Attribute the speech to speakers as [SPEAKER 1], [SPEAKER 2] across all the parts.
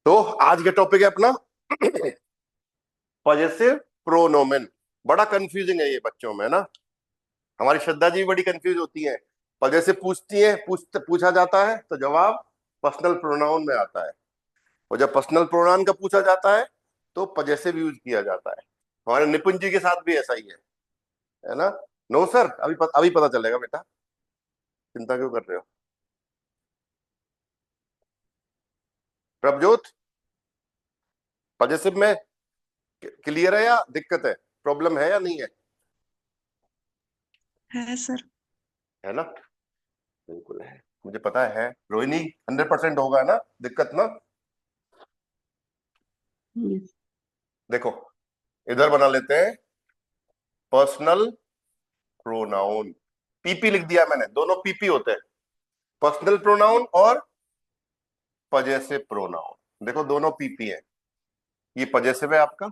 [SPEAKER 1] तो आज का टॉपिक है अपना पॉजेसिव प्रोनोमेन। बड़ा कंफ्यूजिंग है ये बच्चों में ना। हमारी श्रद्धा जी भी बड़ी कंफ्यूज होती हैं। पॉजेसिव पूछती है, पूछा जाता है तो जवाब पर्सनल प्रोनाउन में आता है, और जब पर्सनल प्रोनाउन का पूछा जाता है तो पॉजेसिव यूज किया जाता है। हमारे निपुण जी के साथ भी ऐसा ही है ना। नो सर, अभी पता चलेगा बेटा, चिंता क्यों कर रहे हो। प्रभजोत, पॉजेसिव में क्लियर है या दिक्कत है, प्रॉब्लम है या नहीं है?
[SPEAKER 2] है सर।
[SPEAKER 1] है ना, बिल्कुल है, मुझे पता है। रोहिणी 100% होगा ना, दिक्कत ना।
[SPEAKER 2] हम्म।
[SPEAKER 1] देखो, इधर बना लेते हैं पर्सनल प्रोनाउन। पीपी लिख दिया मैंने, दोनों पीपी होते हैं, पर्सनल प्रोनाउन और पजेसिव प्रोनाउन। देखो दोनों पीपी है, ये पजेसिव है आपका,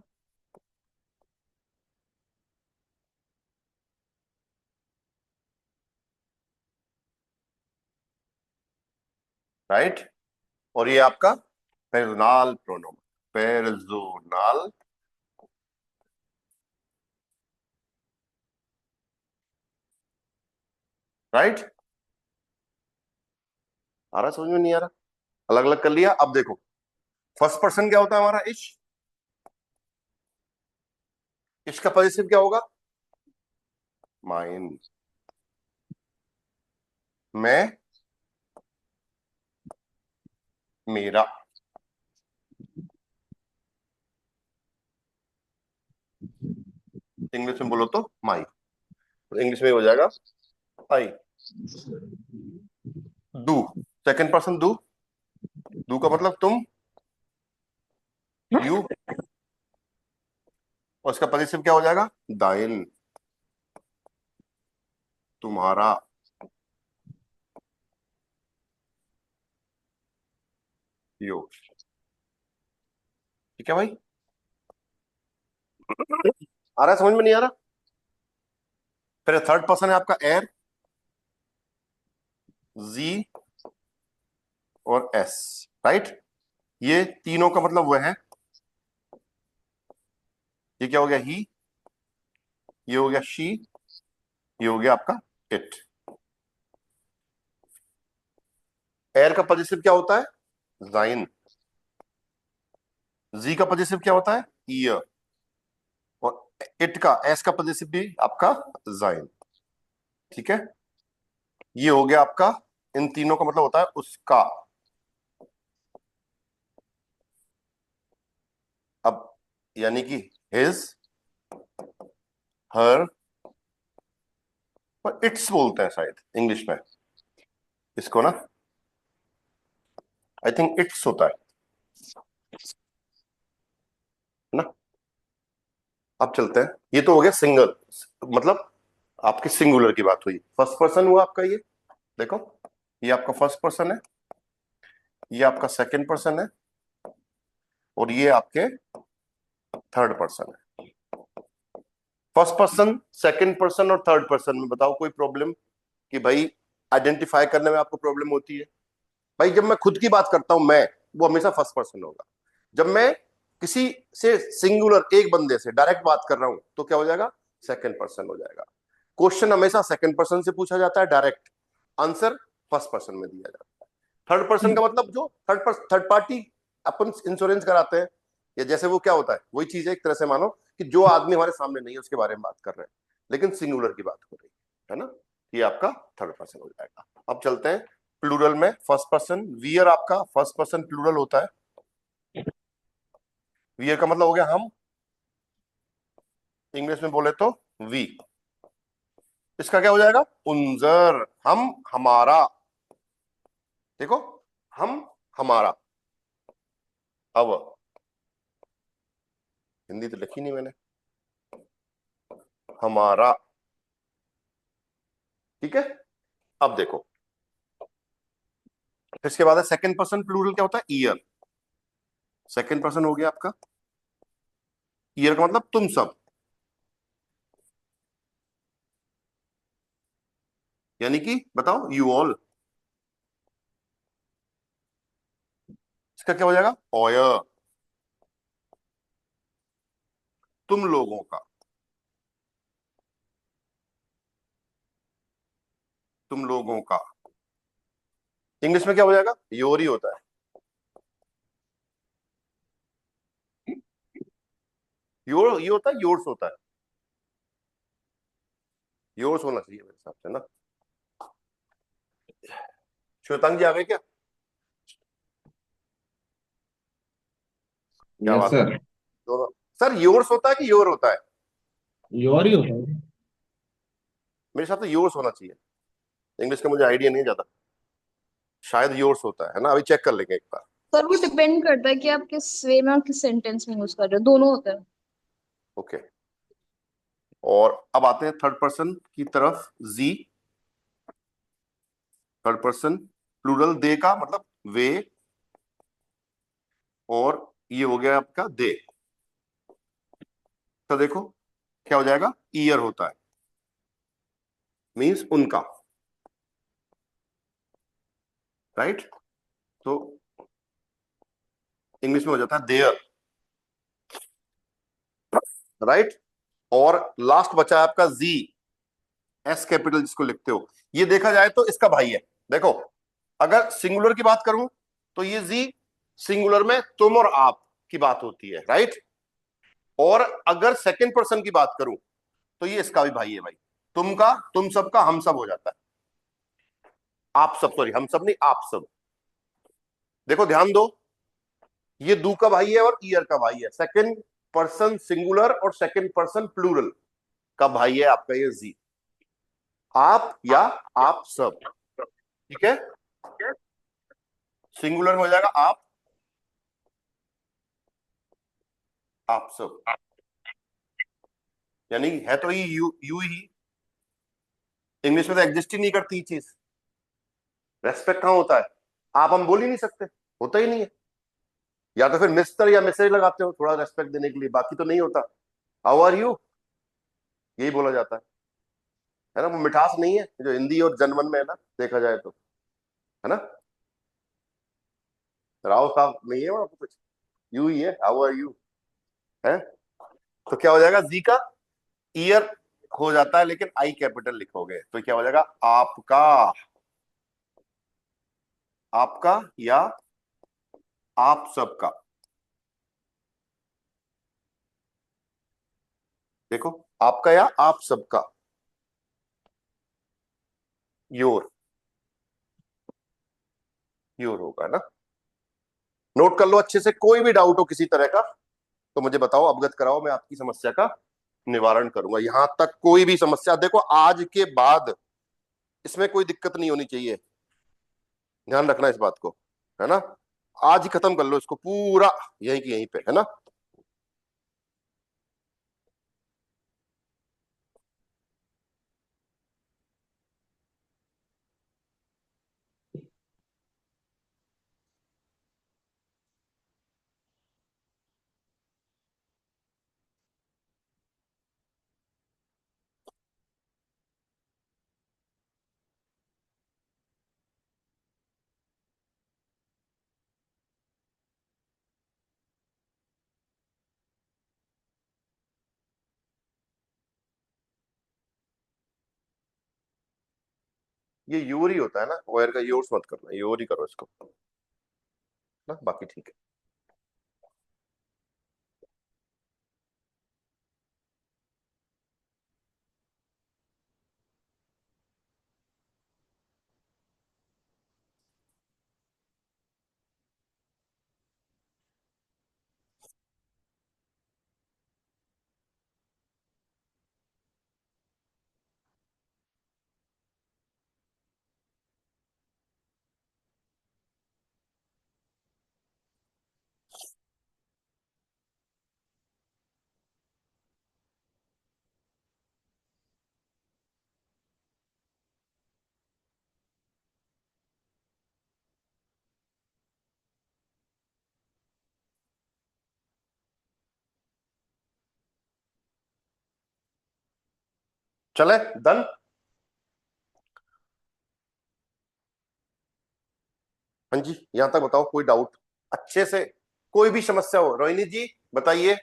[SPEAKER 1] राइट, और ये आपका पेर्सोनल प्रोनाउन, पेर्सोनल, राइट। आ रहा, समझ में नहीं आ रहा? अलग अलग कर लिया। अब देखो, फर्स्ट पर्सन क्या होता है हमारा, इश। इश का पजेसिव क्या होगा? माइन, मैं, मेरा। इंग्लिश में बोलो तो माई, इंग्लिश में हो जाएगा I. Do, second person do, do का मतलब तुम, यू, और इसका पॉजिटिव क्या हो जाएगा? दाइन, तुम्हारा, यो। ठीक है भाई, आ रहा है, समझ में नहीं आ रहा? फिर थर्ड पर्सन है आपका एर, जी और एस, राइट। ये तीनों का मतलब वो है, ये क्या हो गया? ही, ये हो गया शी, ये हो गया आपका इट। एर का पॉजिटिव क्या होता है? जाइन। जी का पॉजिटिव क्या होता है? ईयर। और इट का, एस का पॉजिटिव भी आपका जाइन। ठीक है, ये हो गया आपका, इन तीनों का मतलब होता है उसका। अब यानी कि हिज, हर, पर इट्स बोलते हैं शायद इंग्लिश में इसको ना, आई थिंक इट्स होता है ना। अब चलते हैं, ये तो हो गया सिंगल, मतलब आपकी सिंगुलर की बात हुई। फर्स्ट पर्सन हुआ आपका ये, देखो, ये आपका फर्स्ट पर्सन है, ये आपका सेकंड पर्सन है, और ये आपके थर्ड पर्सन है। फर्स्ट पर्सन, सेकंड पर्सन और थर्ड पर्सन में बताओ कोई प्रॉब्लम, कि भाई आइडेंटिफाई करने में आपको प्रॉब्लम होती है? भाई जब मैं खुद की बात करता हूं मैं, वो हमेशा फर्स्ट पर्सन होगा। जब मैं किसी से सिंगुलर एक बंदे से डायरेक्ट बात कर रहा हूं तो क्या हो जाएगा? सेकंड पर्सन हो जाएगा। क्वेश्चन हमेशा सेकंड पर्सन से पूछा जाता है डायरेक्ट, आंसर फर्स्ट पर्सन में दिया जाता है। थर्ड पर्सन का मतलब जो थर्ड पार्टी अपन इंश्योरेंस कराते हैं, या जैसे वो क्या होता है, वही चीज है एक तरह से, मानो कि जो आदमी हमारे सामने नहीं है उसके बारे में बात कर रहे हैं, लेकिन सिंगुलर की बात हो रही है ना। ये आपका थर्ड पर्सन हो जाएगा। अब चलते हैं प्लूरल में। फर्स्ट पर्सन, वियर आपका फर्स्ट पर्सन प्लूरल होता है। वियर का मतलब हो गया हम, इंग्लिश में बोले तो वी। इसका क्या हो जाएगा? उनजर, हम, हमारा। देखो, हम, हमारा। अब हिंदी तो लिखी नहीं मैंने, हमारा। ठीक है, अब देखो, फिर इसके बाद है सेकंड पर्सन प्लूरल, क्या होता है? ईयर। सेकंड पर्सन हो गया आपका, ईयर का मतलब तुम सब, यानी कि बताओ, यू ऑल। इसका क्या हो जाएगा? ऑय। तुम लोगों का, तुम लोगों का। इंग्लिश में क्या हो जाएगा? योर ही होता है। योर ये होता है, योर्स होता है। योर्स होना चाहिए मेरे हिसाब से ना। श्वेतांग जी आ गए क्या? क्या
[SPEAKER 2] यस
[SPEAKER 1] बात है।
[SPEAKER 2] सर।
[SPEAKER 1] दोनों। सर योर्स होता है कि योर होता है?
[SPEAKER 2] योर ही होता है।
[SPEAKER 1] मेरे हिसाब से योर्स होना चाहिए। इंग्लिश का मुझे आइडिया नहीं ज्यादा। शायद योर्स होता है ना, अभी चेक कर लेंगे एक बार।
[SPEAKER 3] सर वो डिपेंड करता है कि आप किस वे में और किस सेंटेंस में यूज कर रहे हो, दोनों होता है।
[SPEAKER 1] ओके। और अब आते हैं थर्ड पर्सन की तरफ। जी। थर्ड पर्सन प्लूरल, दे का मतलब वे। और ये हो गया आपका दे। तो देखो क्या हो जाएगा? ईयर होता है, मींस उनका। राइट। तो इंग्लिश में हो जाता है देयर। राइट। और लास्ट बचा है आपका जी। एस कैपिटल जिसको लिखते हो, ये देखा जाए तो इसका भाई है। देखो, अगर सिंगुलर की बात करूं तो ये जी सिंगुलर में तुम और आप की बात होती है। राइट। और अगर सेकंड पर्सन की बात करूं तो ये इसका भी भाई है भाई। तुम का, तुम सब का हम सब हो जाता है। आप सब, सॉरी हम सब नहीं, आप सब। देखो ध्यान दो, ये दू का भाई है और ईयर का भाई है। सेकंड पर्सन सिंगुलर और सेकंड पर्सन प्लूरल का भाई है आपका ये जी। आप या आप सब। ठीक है। सिंगुलर में हो जाएगा आप सब। यानी है तो ये यू यू ही। इंग्लिश में तो एग्जिस्ट ही नहीं करती ये चीज। रेस्पेक्ट कहां होता है? आप हम बोल ही नहीं सकते, होता ही नहीं है। या तो फिर मिस्टर या मिसेज लगाते हो थोड़ा रेस्पेक्ट देने के लिए, बाकी तो नहीं होता। हाउ आर यू, यही बोला जाता है ना। वो मिठास नहीं है जो हिंदी और जनमन में है ना, देखा जाए तो, है ना। राव साहब नहीं है वहां पे कुछ, यू ही है, हाउ आर यू है। तो क्या हो जाएगा? जी का ईयर हो जाता है, लेकिन आई कैपिटल लिखोगे तो क्या हो जाएगा? आपका। आपका या आप सबका। देखो, आपका या आप सबका। योर, योर होगा ना। नोट कर लो अच्छे से, कोई भी डाउट हो किसी तरह का तो मुझे बताओ, अवगत कराओ, मैं आपकी समस्या का निवारण करूंगा। यहां तक कोई भी समस्या, देखो आज के बाद इसमें कोई दिक्कत नहीं होनी चाहिए। ध्यान रखना इस बात को, है ना। आज ही खत्म कर लो इसको पूरा, यहीं की यहीं पे, है ना। ये योर ही होता है ना, वायर का योर्स मत करना, योर ही करो इसको ना, बाकी ठीक है। चले, डन। हाँ जी, यहां तक बताओ, कोई डाउट? अच्छे से। कोई भी समस्या हो रोहिणी जी बताइए,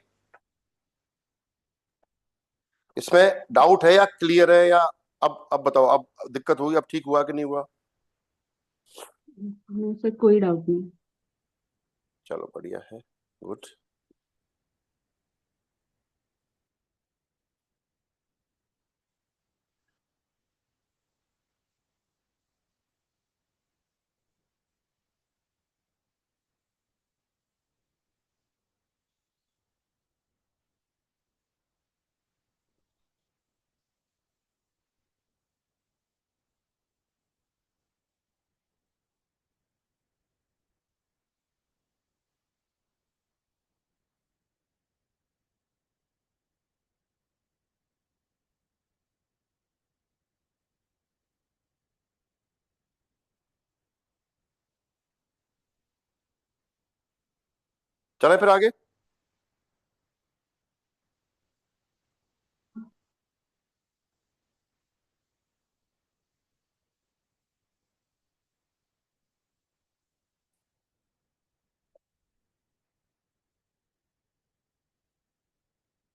[SPEAKER 1] इसमें डाउट है या क्लियर है, या अब बताओ, अब दिक्कत हुई, अब ठीक हुआ कि नहीं हुआ?
[SPEAKER 4] नहीं सर, कोई डाउट नहीं।
[SPEAKER 1] चलो बढ़िया है, गुड। चले फिर आगे।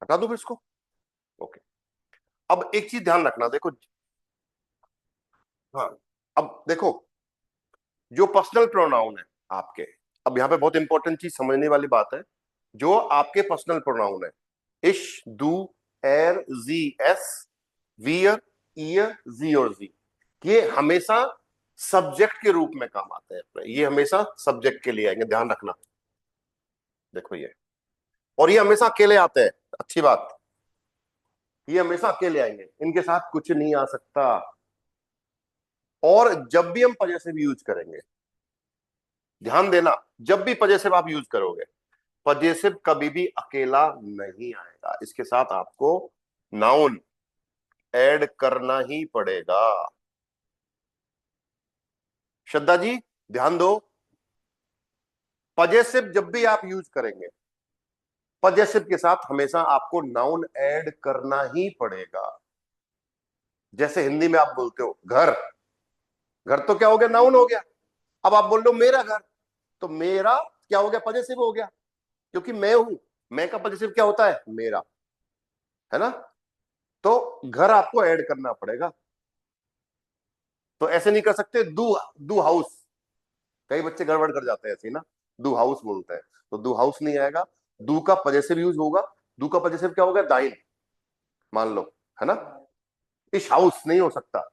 [SPEAKER 1] हटा दो फिर इसको। ओके। अब एक चीज ध्यान रखना, देखो। हाँ, अब देखो, जो पर्सनल प्रोनाउन है आपके, अब यहाँ पे बहुत इंपॉर्टेंट चीज समझने वाली बात है। जो आपके पर्सनल प्रोनाउन है, इश, दू, एर, जी, एस, वियर, ईयर, जी और जी, ये हमेशा सब्जेक्ट के रूप में काम आते हैं। ये हमेशा सब्जेक्ट के लिए आएंगे, ध्यान रखना। देखो ये, और ये हमेशा अकेले आते हैं। अच्छी बात, ये हमेशा अकेले आएंगे, इनके साथ कुछ नहीं आ सकता। और जब भी हम पजेसिव यूज करेंगे, ध्यान देना, जब भी पजेसिव आप यूज करोगे, पजेसिव कभी भी अकेला नहीं आएगा, इसके साथ आपको नाउन ऐड करना ही पड़ेगा। श्रद्धा जी ध्यान दो, पजेसिव जब भी आप यूज करेंगे, पजेसिव के साथ हमेशा आपको नाउन ऐड करना ही पड़ेगा। जैसे हिंदी में आप बोलते हो घर, घर तो क्या हो गया, नाउन हो गया। अब आप बोल रहे हो मेरा घर, तो मेरा क्या हो गया, पजेसिव हो गया, क्योंकि मैं हूं। मैं का पजेसिव क्या होता है, मेरा, है ना? तो घर आपको ऐड करना पड़ेगा। तो ऐसे नहीं कर सकते डू, डू हाउस। कई बच्चे गड़बड़ कर जाते हैं ऐसे ही ना, डू हाउस बोलते हैं, तो डू हाउस नहीं आएगा। डू का पजेसिव यूज होगा। डू का पजेसिव क्या होगा, दाइन, मान लो, है ना? इस हाउस नहीं हो सकता,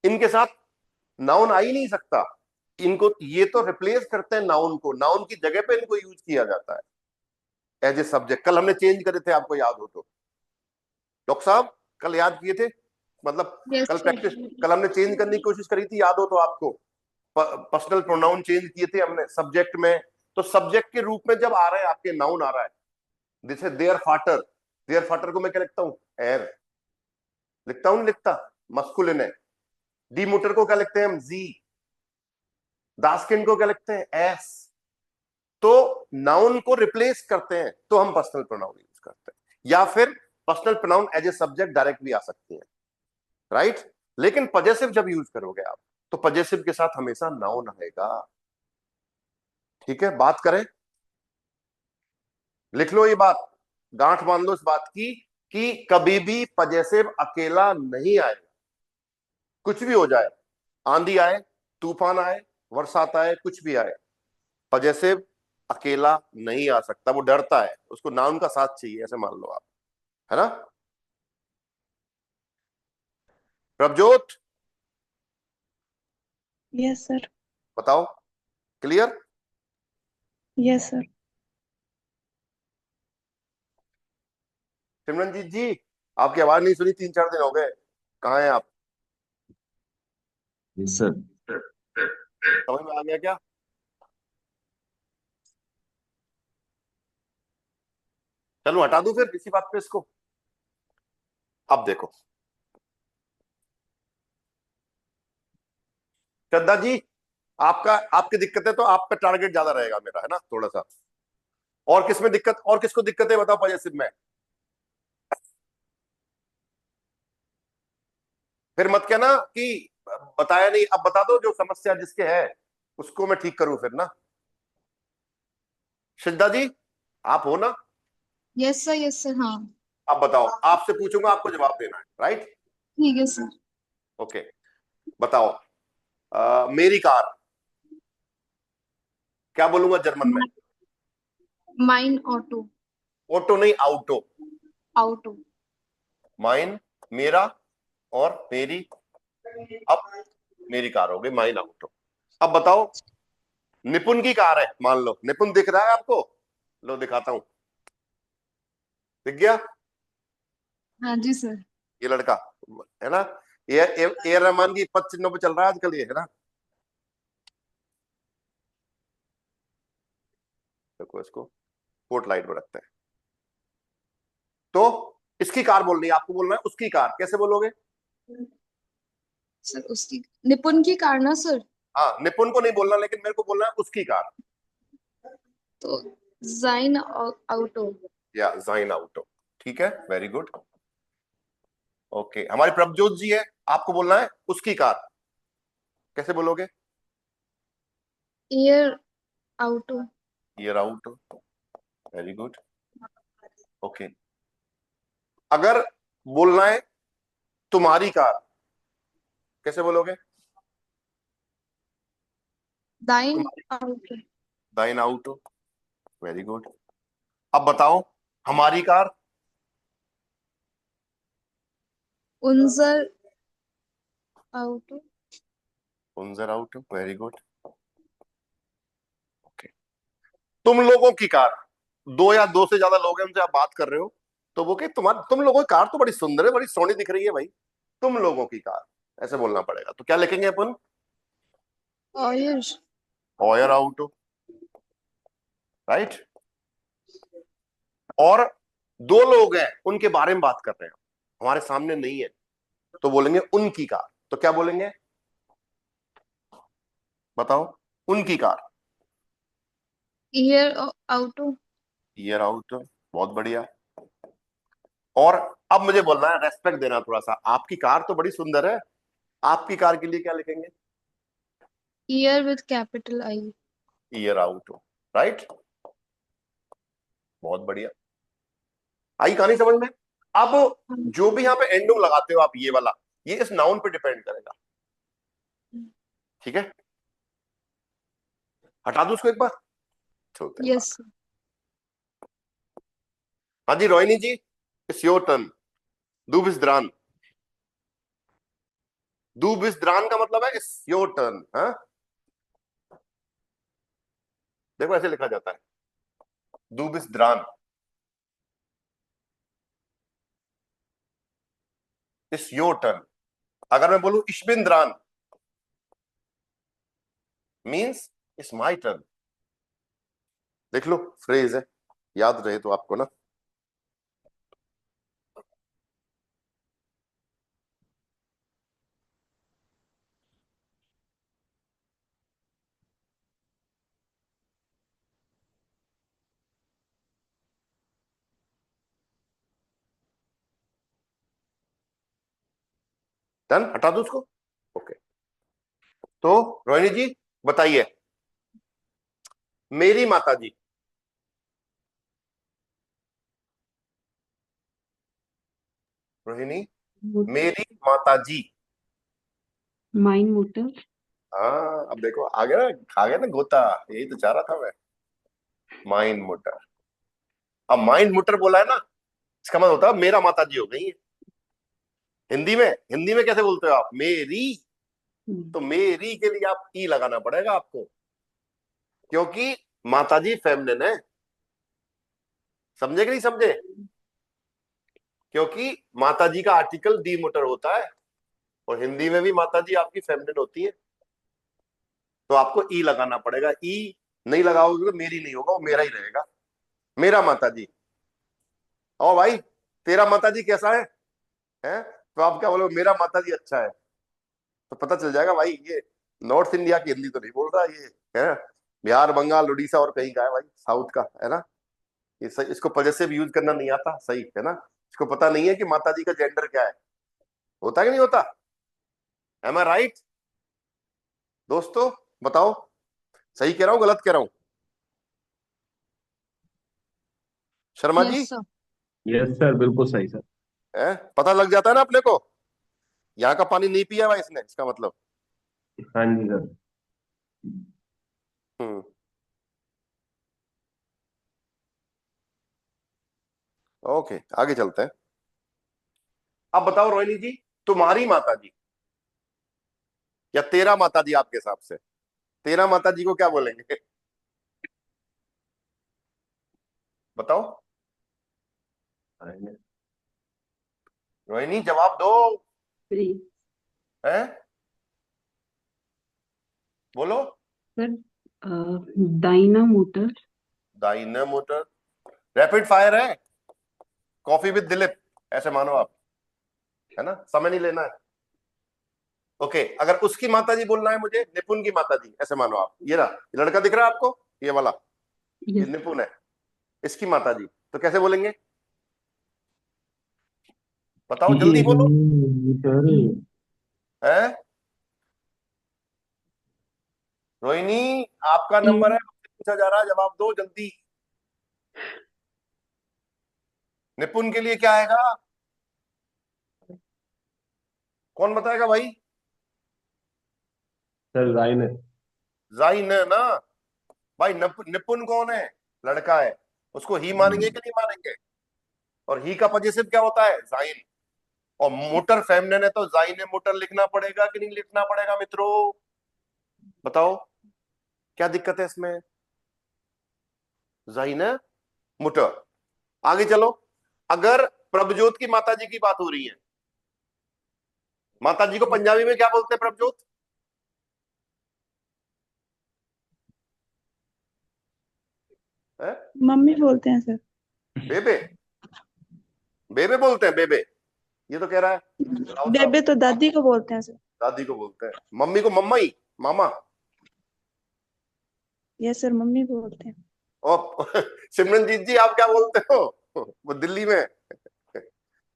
[SPEAKER 1] इनके साथ नाउन आ ही नहीं सकता। इनको ये तो रिप्लेस करते हैं नाउन को, नाउन की जगह पे इनको यूज किया जाता है एज ए सब्जेक्ट। कल हमने चेंज करे थे, आपको याद हो तो, डॉक्टर साहब कल याद किए थे, मतलब
[SPEAKER 3] यस
[SPEAKER 1] कल
[SPEAKER 3] सर।
[SPEAKER 1] प्रैक्टिस, कल हमने चेंज करने की कोशिश करी थी, याद हो तो आपको, पर्सनल प्रोनाउन चेंज किए थे हमने सब्जेक्ट में। तो सब्जेक्ट के रूप में जब आ रहा है आपके, नाउन आ रहा है, जैसे देयर फाटर, देयर फाटर को मैं क्या लिखता हूं, एर लिखता हूं, नहीं लिखता, मस्कुलिन है। डी मोटर को क्या लिखते हैं हम, जी। दास्किन को क्या लिखते हैं, एस। तो नाउन को रिप्लेस करते हैं तो हम पर्सनल प्रोनाउन यूज करते हैं, या फिर personal pronoun as a subject direct भी आ सकती है, राइट? लेकिन पजेसिव जब यूज करोगे आप, तो पजेसिव के साथ हमेशा नाउन आएगा। ठीक है, बात करें, लिख लो ये बात, गांठ बांध लो इस बात की, कि कभी भी पजेसिव अकेला नहीं आएगा। कुछ भी हो जाए, आंधी आए, तूफान आए, बरसात आए, कुछ भी आए, पजेसिव अकेला नहीं आ सकता। वो डरता है, उसको नाउन का साथ चाहिए, ऐसे मान लो आप, है ना? Prabhjot
[SPEAKER 4] yes sir.
[SPEAKER 1] बताओ, clear?
[SPEAKER 4] Yes sir.
[SPEAKER 1] Simranjeet ji, आपकी आवाज नहीं सुनी, 3-4 दिन हो गए, कहाँ हैं आप?
[SPEAKER 2] Yes sir.
[SPEAKER 1] समझ में आ गया क्या? चलो हटा दूं फिर इसी बात पे इसको। अब देखो श्रद्धा जी, आपका, आपकी दिक्कत है तो आप पे टारगेट ज्यादा रहेगा मेरा, है ना, थोड़ा सा। और किसमें दिक्कत, और किसको दिक्कत है बताओ पजेसिव में? फिर मत कहना कि बताया नहीं, अब बता दो, जो समस्या जिसके है उसको मैं ठीक करूं फिर ना। श्रद्धा जी, आप हो ना?
[SPEAKER 3] यस सर हाँ।
[SPEAKER 1] अब बताओ, आपसे पूछूंगा, आपको जवाब देना है, राइट?
[SPEAKER 3] ठीक है सर।
[SPEAKER 1] ओके, बताओ। मेरी कार, क्या बोलूंगा जर्मन में?
[SPEAKER 3] Mine auto.
[SPEAKER 1] ऑटो नहीं, आउटो।
[SPEAKER 3] ऑटो।
[SPEAKER 1] माइन, मेरा, और मेरी। अब मेरी कार हो गई माइन आउटो। अब बताओ, निपुण की कार है, मान लो। निपुण दिख रहा है आपको? लो दिखाता हूं, दिख गया?
[SPEAKER 3] हाँ जी सर।
[SPEAKER 1] ये लड़का है ना, ए रहमान की पद चिन्हों पे चल रहा है आजकल, ये है ना। देखो, इसको पोर्ट लाइट में रखते हैं। तो इसकी कार बोलनी है, आपको बोलना है उसकी कार। कैसे बोलोगे?
[SPEAKER 3] सर उसकी निपुण की कार ना सर।
[SPEAKER 1] हाँ, निपुण को नहीं बोलना, लेकिन मेरे को बोलना है उसकी कार।
[SPEAKER 3] तो जाइन ऑटो।
[SPEAKER 1] या जाइन आउटो। ठीक है, वेरी गुड। ओके, हमारी प्रभजोत जी है, आपको बोलना है उसकी कार। कैसे बोलोगे?
[SPEAKER 3] Year auto.
[SPEAKER 1] Year out. Very good. Okay, अगर बोलना है तुम्हारी कार, कैसे बोलोगे?
[SPEAKER 3] दाइन
[SPEAKER 1] तुम्हारी,
[SPEAKER 3] ऑटो।
[SPEAKER 1] दाइन आउट। Very good. अब बताओ, हमारी कार।
[SPEAKER 3] उनजर ऑटो।
[SPEAKER 1] उनजर आउट। Very good. ओके, तुम लोगों की कार। दो या दो से ज्यादा लोग हैं, उनसे आप बात कर रहे हो, तो वो तुम लोगों की कार तो बड़ी सुंदर है, बड़ी सोहनी दिख रही है भाई। तुम लोगों की कार, ऐसे बोलना पड़ेगा। तो क्या लिखेंगे अपन?
[SPEAKER 3] ऑयर।
[SPEAKER 1] Or out. राइट। और दो लोग हैं, उनके बारे में बात कर रहे हैं, हमारे सामने नहीं है, तो बोलेंगे उनकी कार। तो क्या बोलेंगे? बताओ, उनकी car.
[SPEAKER 3] Year auto.
[SPEAKER 1] Year out. बहुत बढ़िया। और अब मुझे बोलना है, रेस्पेक्ट देना थोड़ा सा। आपकी कार तो बड़ी सुंदर है, आपकी कार के लिए क्या लिखेंगे?
[SPEAKER 3] Year with capital I.
[SPEAKER 1] Year out. Right. बहुत बढ़िया। आई कहानी समझ में? अब जो भी यहाँ पे एंडिंग लगाते हो आप, ये वाला, ये इस नाउन पे डिपेंड करेगा। ठीक है, हटा दो उसको एक बार, चलते हैं
[SPEAKER 3] यस।
[SPEAKER 1] बात। हाँ जी रोहिणी जी, इट्स योर टर्न। दू बिस द्रान। दू बिस द्रान का मतलब है इट्स योर टर्न। हाँ, देखो ऐसे लिखा जाता है, दू बिस द्रान, इट्स योर टर्न। अगर मैं बोलूं इश्बिन द्रान, मीन्स इट्स माई टर्न। देख लो, फ्रेज है, याद रहे तो आपको ना। डन, हटा दो उसको। ओके, तो रोहिणी जी बताइए, मेरी माता जी। रोहिणी, मेरी माता जी।
[SPEAKER 4] Mine motor.
[SPEAKER 1] हाँ, अब देखो आ गया ना गोता, यही तो चाह रहा था मैं। Mind motor. अब माइंड मोटर बोला है ना, इसका मतलब होता है मेरा माता जी हो गई है। हिंदी में कैसे बोलते हो आप? मेरी। तो मेरी के लिए आप ई लगाना पड़ेगा आपको, क्योंकि माता जी फेमिनिन है। समझे कि नहीं समझे? क्योंकि माता जी का आर्टिकल डी मोटर होता है, और हिंदी में भी माता जी आपकी फेमिनिन होती है। तो आपको ई लगाना पड़ेगा। ई नहीं लगाओगे तो मेरी नहीं होगा, वो मेरा ही रहेगा। मेरा माता जी। ओ भाई, तेरा माता जी कैसा है? तो आप क्या बोलोगे? मेरा माता जी अच्छा है। तो पता चल जाएगा भाई, ये नॉर्थ इंडिया की हिंदी तो नहीं बोल रहा ये, है बिहार, बंगाल, उड़ीसा और कहीं का है भाई, साउथ का है ना। ये सही, इसको पजेसिव यूज करना नहीं आता, सही है ना। इसको पता नहीं है कि माता जी का जेंडर क्या है। होता है कि नहीं होता? एम आई राइट दोस्तों? बताओ, सही कह रहा हूँ गलत कह रहा हूँ? Sharma ji?
[SPEAKER 3] Yes sir.
[SPEAKER 2] Yes sir, बिल्कुल सही सर।
[SPEAKER 1] है, पता लग जाता है ना अपने को, यहाँ का पानी नहीं पिया हुआ इसने, इसका मतलब।
[SPEAKER 2] हाँ जी सर।
[SPEAKER 1] हम्म। ओके, आगे चलते हैं। अब बताओ रोहिणी जी, तुम्हारी माता जी या तेरा माता जी, आपके हिसाब से तेरा माता जी को क्या बोलेंगे? बताओ रोहिणी, जवाब दो।
[SPEAKER 4] फ्री।
[SPEAKER 1] है, बोलो।
[SPEAKER 4] सर डायना मोटर।
[SPEAKER 1] दाइना मोटर। रैपिड फायर है, कॉफी विद दिलीप, ऐसे मानो आप, है ना, समय नहीं लेना है। ओके, अगर उसकी माता जी बोलना है मुझे, निपुण की माता जी, ऐसे मानो आप। ये रहा, ये लड़का दिख रहा है आपको, ये वाला, ये
[SPEAKER 4] यस।
[SPEAKER 1] निपुण है, इसकी माता जी, तो कैसे बोलेंगे? बताओ जल्दी
[SPEAKER 2] ये
[SPEAKER 1] बोलो।
[SPEAKER 2] सर।
[SPEAKER 1] है रोहिणी, आपका
[SPEAKER 4] ई।
[SPEAKER 1] नंबर है, मुझसे पूछा जा रहा है, जवाब दो जल्दी। निपुण के लिए क्या आएगा? कौन बताएगा भाई?
[SPEAKER 2] सर राइन।
[SPEAKER 1] जाइन है ना भाई। निपुण कौन है? लड़का है, उसको ही मानेंगे कि नहीं मानेंगे? और ही का पजेसिव क्या होता है? जाइन। और मोटर फेमिनिन है, तो जाइन मोटर लिखना पड़ेगा कि नहीं लिखना पड़ेगा मित्रों? बताओ, क्या दिक्कत है इसमें? जाइन मोटर। आगे चलो। अगर प्रभजोत की माता जी की बात हो रही है, माता जी को पंजाबी में क्या बोलते हैं प्रभजोत? है?
[SPEAKER 5] मम्मी बोलते हैं सर।
[SPEAKER 1] बेबे, बेबे बोलते हैं, बेबे। ये तो कह रहा है राव साहब,
[SPEAKER 5] बेबे तो दादी को बोलते हैं सर।
[SPEAKER 1] दादी को बोलते हैं। मम्मी को मम्मा ही, मामा।
[SPEAKER 5] यस सर, मम्मी बोलते हैं।
[SPEAKER 1] और सिमरनजीत जी, आप क्या बोलते हो? वो दिल्ली में,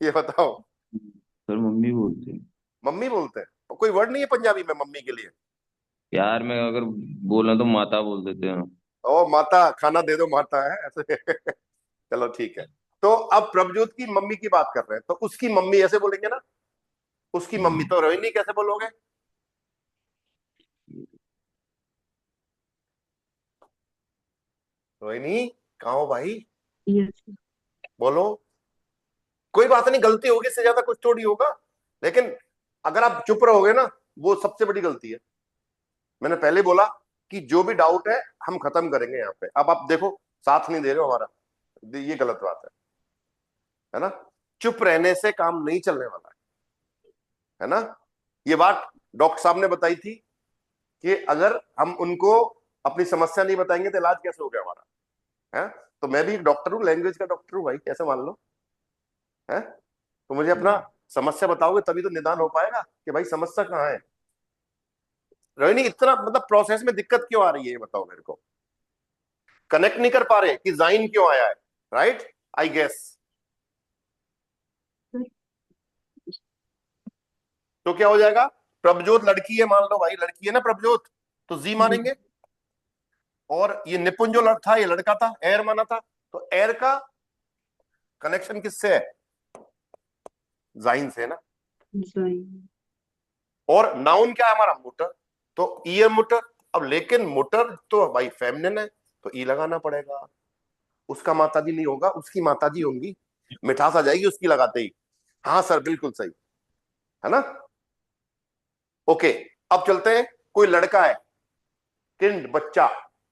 [SPEAKER 1] ये बताओ।
[SPEAKER 6] सर मम्मी बोलते हैं।
[SPEAKER 1] मम्मी बोलते हैं? कोई वर्ड नहीं है पंजाबी में मम्मी के लिए?
[SPEAKER 6] प्यार में अगर बोलना तो माता बोल देते हैं।
[SPEAKER 1] ओ माता, खाना दे दो माता, है ऐसे। चलो ठीक है। तो अब प्रभजोत की मम्मी की बात कर रहे हैं, तो उसकी मम्मी ऐसे बोलेंगे ना, उसकी मम्मी। तो रोहिणी कैसे बोलोगे? रोहिणी, कहाँ हो भाई?
[SPEAKER 4] यस।
[SPEAKER 1] बोलो। कोई बात नहीं, गलती होगी, इससे ज्यादा कुछ थोड़ी होगा, लेकिन अगर आप चुप रहोगे ना, वो सबसे बड़ी गलती है। मैंने पहले बोला कि जो भी डाउट है हम खत्म करेंगे यहाँ पे। अब आप देखो, साथ नहीं दे रहे हो हमारा, ये गलत बात है ना? चुप रहने से काम नहीं चलने वाला है ना? ये बात डॉक्टर साहब ने बताई थी कि अगर हम उनको अपनी समस्या नहीं बताएंगे तो इलाज कैसे हो गया हमारा, है? तो मैं भी एक डॉक्टर हूँ, लैंग्वेज का डॉक्टर हूँ भाई, कैसे मान लो, है? तो मुझे अपना समस्या बताओगे तभी तो निदान हो पाएगा कि भाई समस्या कहाँ है। रोहिणी, इतना मतलब प्रोसेस में दिक्कत क्यों आ रही है, ये बताओ मेरे को। कनेक्ट नहीं कर पा रहे कि जाइन क्यों आया है, राइट? I guess. तो क्या हो जाएगा? प्रभजोत लड़की है, मान लो भाई लड़की है ना प्रभजोत, तो जी
[SPEAKER 4] यस।
[SPEAKER 1] मानेंगे। और ये निपुण जो था, ये लड़का था, एयर माना था, तो एयर का कनेक्शन किससे है? जाइन से ना।
[SPEAKER 4] जाइन।
[SPEAKER 1] और नाउन क्या है हमारा? मोटर। तो ईयर मोटर। अब लेकिन मोटर तो भाई फेमिनिन है, तो ई लगाना पड़ेगा। उसका माताजी नहीं होगा, उसकी माताजी होंगी, मिठास आ जाएगी उसकी लगाते ही। हाँ सर, बिल्कुल सही, है ना? ओके, अब चलते हैं। कोई लड़का है, किंड, बच्चा,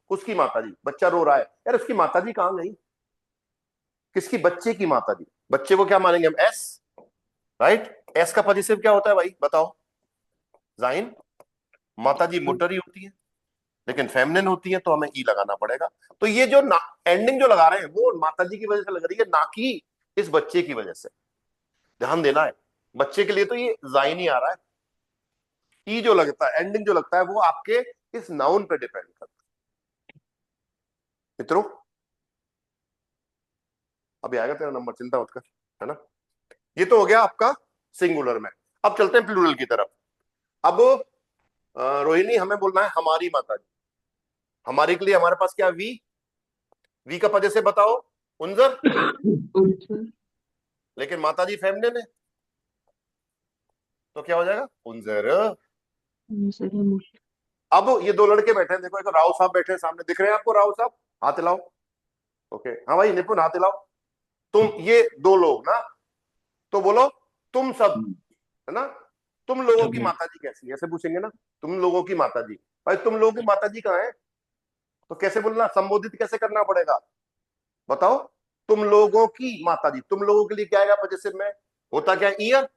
[SPEAKER 1] उसकी माताजी, बच्चा रो रहा है, यार उसकी माताजी कहाँ गई? किसकी? बच्चे की माताजी। बच्चे को क्या मानेंगे हम? S, right? एस का पॉजिटिव क्या होता है भाई, बताओ? जाइन। माताजी मोटर ही होती है, लेकिन फेमिनिन होती है, तो हमें ई लगाना पड़ेगा। तो ये जो एंडिंग जो लगा रहे हैं वो माताजी की वजह से लग रही है, ना कि इस बच्चे की वजह से। ध्यान देना है, बच्चे के लिए तो ये जाइन ही आ रहा है। ई जो लगता है, एंडिंग जो लगता है, वो आपके इस नाउन पे डिपेंड करता है मित्रों। अभी आएगा तेरा नंबर, चिंता मत कर, है ना? ये तो हो गया आपका सिंगुलर में। अब चलते हैं प्लूरल की तरफ। अब रोहिणी, हमें बोलना है हमारी माता जी। हमारी के लिए हमारे पास क्या? वी। वी का पद से बताओ। उंजर,
[SPEAKER 4] उनसर,
[SPEAKER 1] लेकिन माताजी फेमिनिन है, तो क्या हो जाएगा? उंजर।
[SPEAKER 4] उनसर है मुट,
[SPEAKER 1] अब ये दो लड़के बैठे हैं, देखो एक राव साहब बैठे हैं सामने, दिख रहे हैं आपको राव साहब? हाथ हिलाओ। ओके, हाँ भाई निपुण हाथ हिलाओ। तुम ये दो लोग ना, तो बोलो तुम सब, है ना, तुम लोगों की माताजी कैसी है, ऐसे पूछेंगे ना, तुम लोगों की माताजी। भाई तुम लोगों की माताजी कहाँ है? तो कैसे बोलना, संबोधित कैसे करना पड़ेगा, बताओ? तुम लोगों की माताजी, तुम लोगों के लिए क्या आएगा पजेसिव में? होता क्या? ईयर।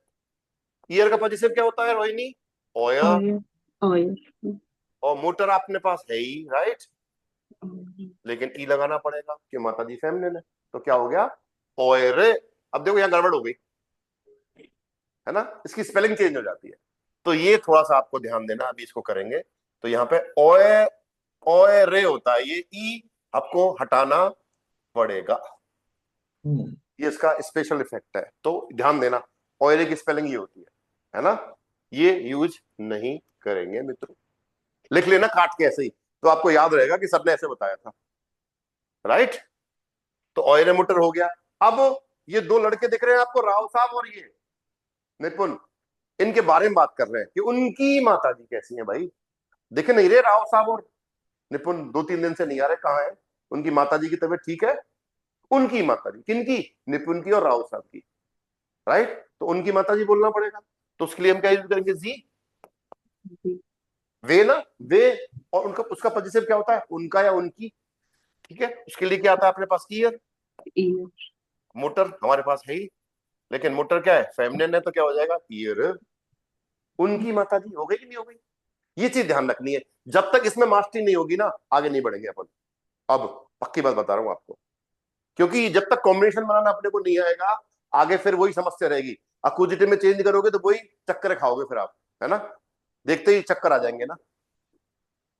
[SPEAKER 1] ईयर का पजेसिव क्या होता है रोहिणी? ऑयर।
[SPEAKER 4] ऑयल, ऑयल,
[SPEAKER 1] और मोटर अपने पास है ही, राइट,
[SPEAKER 4] ऑयल,
[SPEAKER 1] लेकिन ई लगाना पड़ेगा कि माताजी फेमिनिन है, तो क्या हो गया? ऑयर। अब देखो यहां गड़बड़ हो गई, है ना, इसकी स्पेलिंग चेंज हो जाती है, तो ये थोड़ा सा आपको ध्यान देना, अभी इसको करेंगे। तो यहाँ पे ओए, ओए रे होता है, ये ई आपको हटाना पड़ेगा, ये इसका स्पेशल इफेक्ट है, तो ध्यान देना। ओए की स्पेलिंग ये होती है ना, ये यूज नहीं करेंगे मित्रों। लिख लेना काट के ऐसे ही, तो आपको याद रहेगा कि सबने ऐसे बताया था, राइट। तो ओए रे मोटर हो गया। अब ये दो लड़के दिख रहे हैं आपको, राव साहब और ये निपुण, इनके बारे में बात कर रहे हैं कि उनकी माताजी कैसी है। भाई दिख नहीं रहे राव साहब और निपुण, 2-3 दिन से नहीं आ रहे, कहाँ है? उनकी माताजी की तबीयत ठीक है? उनकी माताजी, किनकी? निपुण की और राव साहब की, राइट। तो उनकी माताजी बोलना पड़ेगा, तो उसके लिए हम क्या यूज करेंगे? जी।
[SPEAKER 4] जी,
[SPEAKER 1] वे ना, वे, और उनका, उसका पजेसिव क्या होता है? उनका या उनकी, ठीक है। उसके लिए क्या आता है अपने पास? ईयर।
[SPEAKER 4] ईयर,
[SPEAKER 1] मोटर हमारे पास है ही, लेकिन मोटर क्या है? फेमिनिन है, तो क्या हो जाएगा? ईयर। उनकी माताजी हो गई कि नहीं हो गई? ये चीज ध्यान रखनी है, जब तक इसमें मास्टरी नहीं होगी ना आगे नहीं बढ़ेंगे अपन। अब पक्की बात बता रहा हूं आपको, क्योंकि जब तक कॉम्बिनेशन बनाना अपने को नहीं आएगा, आगे फिर वही समस्या रहेगी। अक्विजिटिव में चेंज करोगे तो वही चक्कर खाओगे फिर आप, है ना, देखते ही चक्कर आ जाएंगे ना।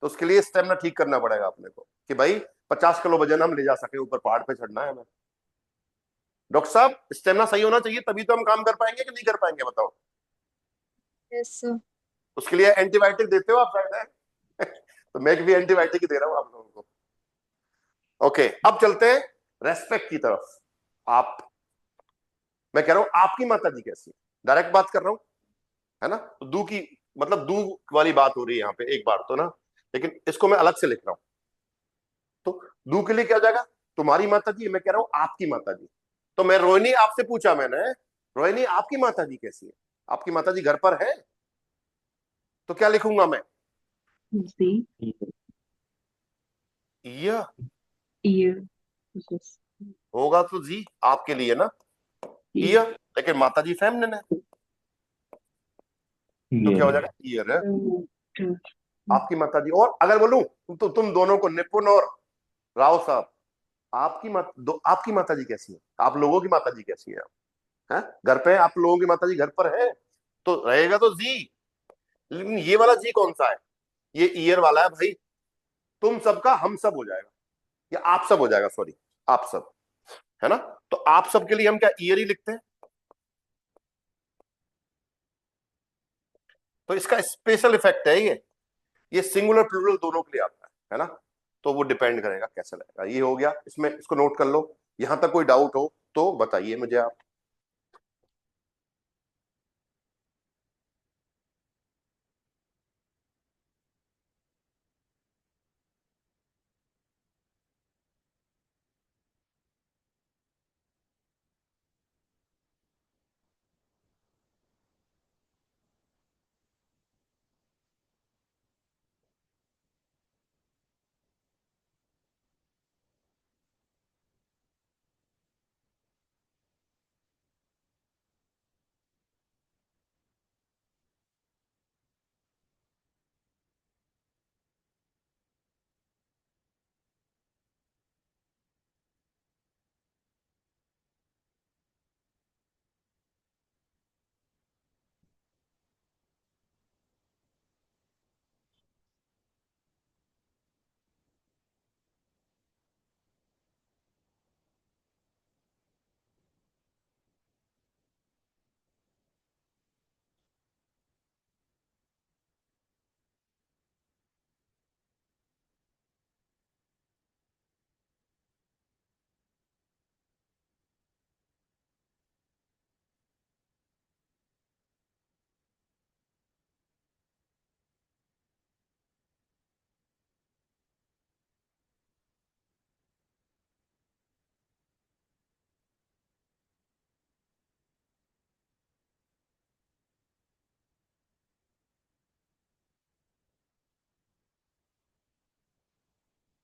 [SPEAKER 1] तो उसके लिए स्टेमिना ठीक करना पड़ेगा अपने को, कि भाई 50 किलो वजन हम ले जा सके, ऊपर पहाड़ पे चढ़ना है हमें। डॉक्टर साहब स्टेमिना सही होना चाहिए, तभी तो हम काम कर पाएंगे कि नहीं कर पाएंगे, बताओ?
[SPEAKER 3] Yes sir.
[SPEAKER 1] उसके लिए एंटीबायोटिक देते हो आप शायद है? तो मैं भी एंटीबायोटिक ही दे रहा हूं आप लोगों को। ओके, अब चलते हैं रेस्पेक्ट की तरफ। आप, मैं कह रहा हूं आपकी माता जी कैसी है, डायरेक्ट बात कर रहा हूं, है ना। तो दू की, मतलब दू वाली बात हो रही है यहाँ पे एक बार तो ना, लेकिन इसको मैं अलग से लिख रहा हूं। तो दू के लिए क्या हो जाएगा? तुम्हारी माता जी, मैं कह रहा हूं आपकी माता जी। तो मैं रोहिणी आपसे पूछा मैंने, रोहिणी आपकी माता जी कैसी है? आपकी माता जी घर पर है, तो क्या लिखूंगा मैं?
[SPEAKER 4] जी,
[SPEAKER 1] यह
[SPEAKER 4] ईयर, यस,
[SPEAKER 1] होगा तो जी आपके लिए ना,
[SPEAKER 4] ईयर,
[SPEAKER 1] यह, लेकिन माता जी फेमिनिन है, तो क्या हो
[SPEAKER 2] ये
[SPEAKER 1] जाएगा? ईयर है।
[SPEAKER 4] मोटर,
[SPEAKER 1] आपकी माता जी, और अगर बोलूं तो तुम दोनों को, निपुण और राव साहब, आपकी माता जी कैसी है? आप लोगों की माता जी कैसी है? हैं? घर पे आप लोगों की माता जी घर पर है, तो रहेगा तो जी। लेकिन ये वाला जी कौन सा है? ये ईयर वाला है भाई। तुम सबका हम सब हो जाएगा, या आप सब हो जाएगा, सॉरी, आप सब, है ना। तो आप सब के लिए हम क्या ईयर ही लिखते हैं, तो इसका स्पेशल इफेक्ट है ये सिंगुलर प्लूरल दोनों के लिए आता है ना। तो वो डिपेंड करेगा कैसे लगेगा। ये हो गया, इसमें इसको नोट कर लो। यहां तक कोई डाउट हो तो बताइए मुझे आप।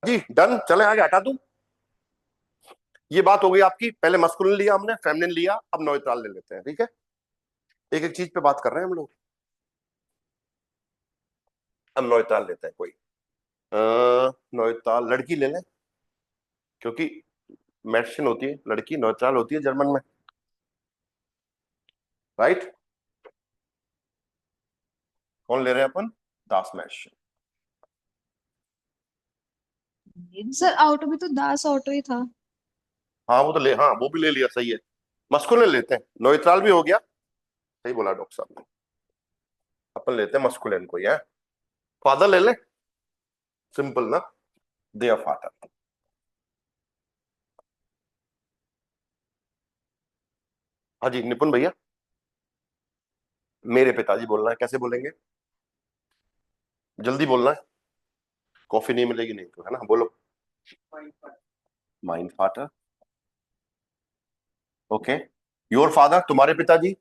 [SPEAKER 1] जी डन, चले आगे हटा दूं। ये बात हो गई आपकी, पहले मस्कुलिन लिया हमने, फेमिनिन लिया, अब नॉइट्रल ले लेते हैं, ठीक है। एक एक चीज पे बात कर रहे हैं हम लोग। अब नॉइट्रल लेते हैं कोई। नॉइट्रल लड़की ले लें, क्योंकि मैशन होती है लड़की, नॉइट्रल होती है जर्मन में, राइट। कौन ले रहे हैं अपन? दास मैशन।
[SPEAKER 3] सर ऑटो भी तो दास ऑटो ही था।
[SPEAKER 1] हाँ वो तो ले, हाँ वो भी ले लिया, सही है। मस्कुलिन लेते हैं, नॉइट्रल भी हो गया, सही बोला डॉक्टर साहब ने। अपन लेते हैं मस्कुलिन को, है फादर ले ले, सिंपल ना, देयर फादर। हाँ जी निपुण भैया। मेरे पिताजी बोलना है, कैसे बोलेंगे? जल्दी बोलना है, कॉफी नहीं मिलेगी नहीं तो, है ना, बोलो। Mine father. Okay, your father, तुम्हारे पिताजी।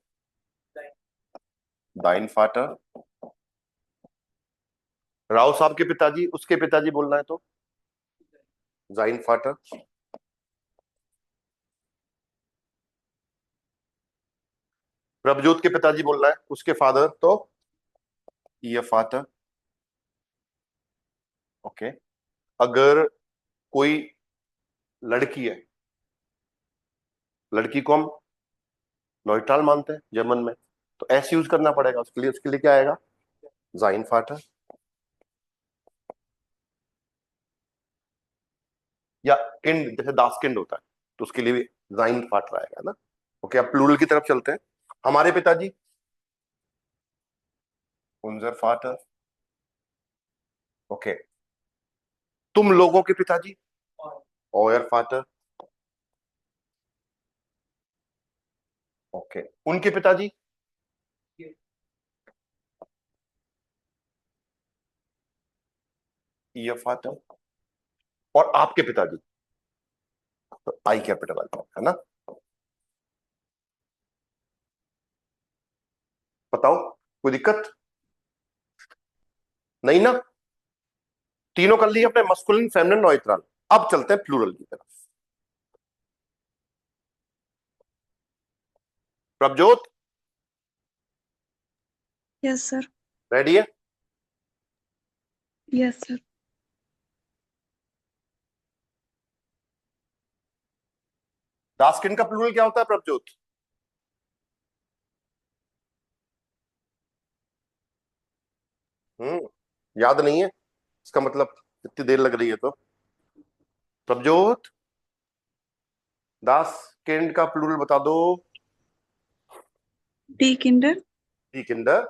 [SPEAKER 1] दाइन फादर। राव साहब के पिताजी, उसके पिताजी बोलना है तो जाइन फादर। प्रभजोत के पिताजी बोलना है, उसके फादर तो ये फादर। ओके, अगर कोई लड़की है, लड़की को हम नॉइट्रल मानते हैं जर्मन में, तो एस यूज करना पड़ेगा उसके लिए क्या आएगा? जाइन फादर। या किंड, जैसे दासकिंड होता है, तो उसके लिए भी जाइन फादर आएगा ना। ओके, अब प्लूरल की तरफ चलते हैं। हमारे पिताजी उनजर फादर। ओके, तुम लोगों के पिताजी ऑयर फादर। ओके, उनके पिताजी ये फादर। और आपके पिताजी तो आई कैपिटल वाला, है ना। बताओ, कोई दिक्कत नहीं ना? तीनों कर लिए अपने, मस्कुलिन फेमिनिन नॉइट्रल। अब चलते हैं प्लूरल की तरफ। Prabhjot
[SPEAKER 5] yes sir.
[SPEAKER 1] रेडी है?
[SPEAKER 5] Yes sir.
[SPEAKER 1] दासकिन का प्लूरल क्या होता है प्रभजोत? याद नहीं है, इसका मतलब इतनी देर लग रही है तो। प्रभजोत, दासकिन का प्लूरल बता दो।
[SPEAKER 5] डी किंडर।
[SPEAKER 1] दी किंडर।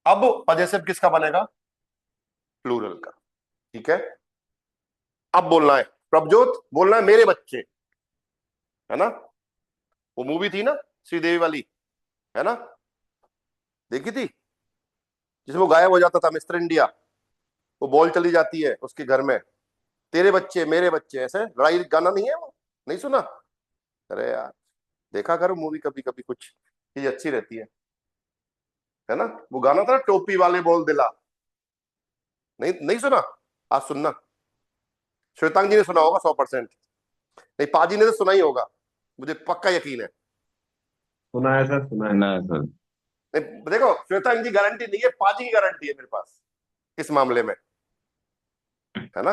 [SPEAKER 1] अब पजेसिव किसका बनेगा? प्लूरल का, ठीक है। अब बोलना है प्रभजोत, बोलना है मेरे बच्चे, है ना। वो मूवी थी ना श्रीदेवी वाली, है ना, देखी थी, जिसमें वो गायब हो जाता था मिस्टर इंडिया, वो बॉल चली जाती है उसके घर में, तेरे बच्चे मेरे बच्चे, ऐसे लड़ाई गाना नहीं है वो? नहीं सुना? अरे यार, देखा करो मूवी कभी कभी, कुछ चीज अच्छी रहती है ना। वो गाना था टोपी वाले बोल दिला, नहीं नहीं सुना? आज सुनना, श्वेतांग जी ने सुना होगा 100%। नहीं, पाजी ने तो सुना ही होगा, मुझे पक्का यकीन है।
[SPEAKER 2] सुना है सर, सुना है।
[SPEAKER 6] ना सर।
[SPEAKER 1] नहीं देखो, श्वेतांग जी गारंटी नहीं है, पाजी की गारंटी है मेरे पास इस मामले में, है ना।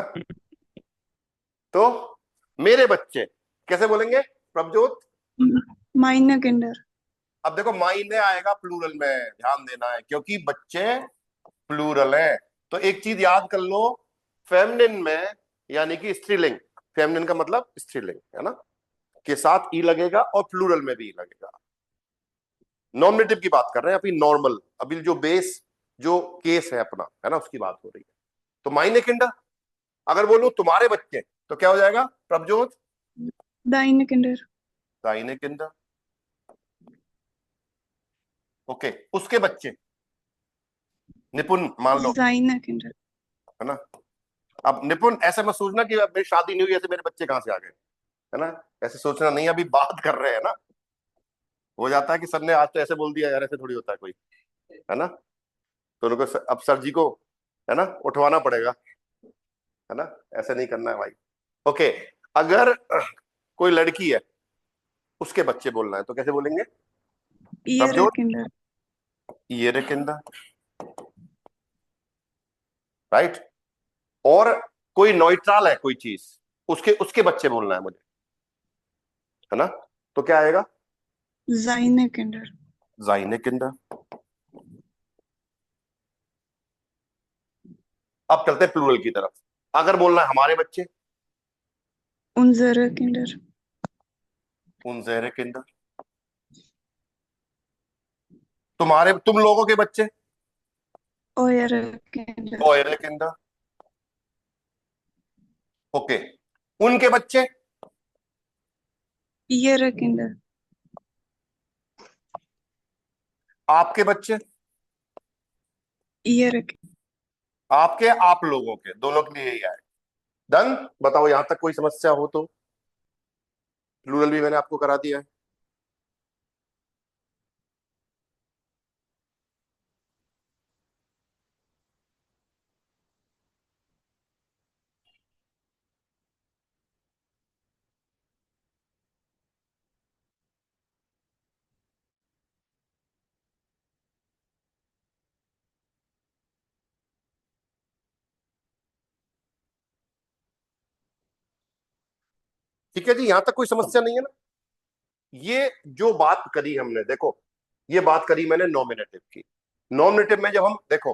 [SPEAKER 1] तो मेरे बच्चे कैसे बोलेंगे प्रभजोत?
[SPEAKER 5] Minor Kinder.
[SPEAKER 1] अब देखो मायने आएगा प्लूरल में, ध्यान देना है, क्योंकि बच्चे प्लूरल है। तो एक चीज याद कर लो, फेमिनिन में यानी कि स्त्रीलिंग, फेमिनिन का मतलब स्त्रीलिंग, है ना, के साथ ई लगेगा, और प्लूरल में भी ई लगेगा। नॉमिनेटिव की बात कर रहे हैं अभी, नॉर्मल, अभी जो बेस, जो केस है अपना, है ना, उसकी बात हो रही है। तो मायने किंडर, अगर बोलूं तुम्हारे बच्चे, तो क्या हो जाएगा प्रभजोत?
[SPEAKER 5] दाइन किंडर।
[SPEAKER 1] दाइने किंडर। ओके, उसके बच्चे, निपुण मान लो,
[SPEAKER 5] जाइन किंडर।
[SPEAKER 1] है ना। अब निपुण ऐसे मत सोचना कि अब मेरी शादी नहीं हुई ऐसे मेरे बच्चे कहां से आ गए, है ना, ऐसे सोचना नहीं, अभी बात कर रहे हैं ना। हो जाता है कि सर ने आज तो ऐसे बोल दिया यार, ऐसे थोड़ी होता है कोई, है ना। तो उनको अब सर जी को, है ना, उठवाना पड़ेगा, है ना, ऐसे नहीं करना है भाई। ओके, अगर कोई लड़की है, उसके बच्चे बोलना है तो कैसे बोलेंगे? सब
[SPEAKER 5] Ihre
[SPEAKER 1] जोड़,
[SPEAKER 5] Kinder.
[SPEAKER 1] ये रे किंदा, राइट। और कोई न्यूट्रल है कोई चीज, उसके उसके बच्चे बोलना है मुझे, है ना, तो क्या आएगा?
[SPEAKER 5] Seine Kinder.
[SPEAKER 1] जाइने किंदा। अब चलते हैं प्लूरल की तरफ। अगर बोलना है हमारे बच्चे,
[SPEAKER 5] Unsere Kinder.
[SPEAKER 1] उनजेरे किंदा। तुम्हारे, तुम लोगों के बच्चे,
[SPEAKER 5] Eure Kinder.
[SPEAKER 1] ओएरे किंदा। ओके, उनके बच्चे,
[SPEAKER 5] Ihre Kinder.
[SPEAKER 1] आपके बच्चे,
[SPEAKER 5] Ihre Kinder.
[SPEAKER 1] आपके आप लोगों के, दोनों के लिए यही आए। डन। बताओ यहां तक कोई समस्या हो तो? प्लूरल भी मैंने आपको करा दिया है। ठीक है जी, यहां तक कोई समस्या नहीं है ना? ये जो बात करी हमने, देखो, ये बात करी मैंने नॉमिनेटिव की। नॉमिनेटिव में जब हम देखो,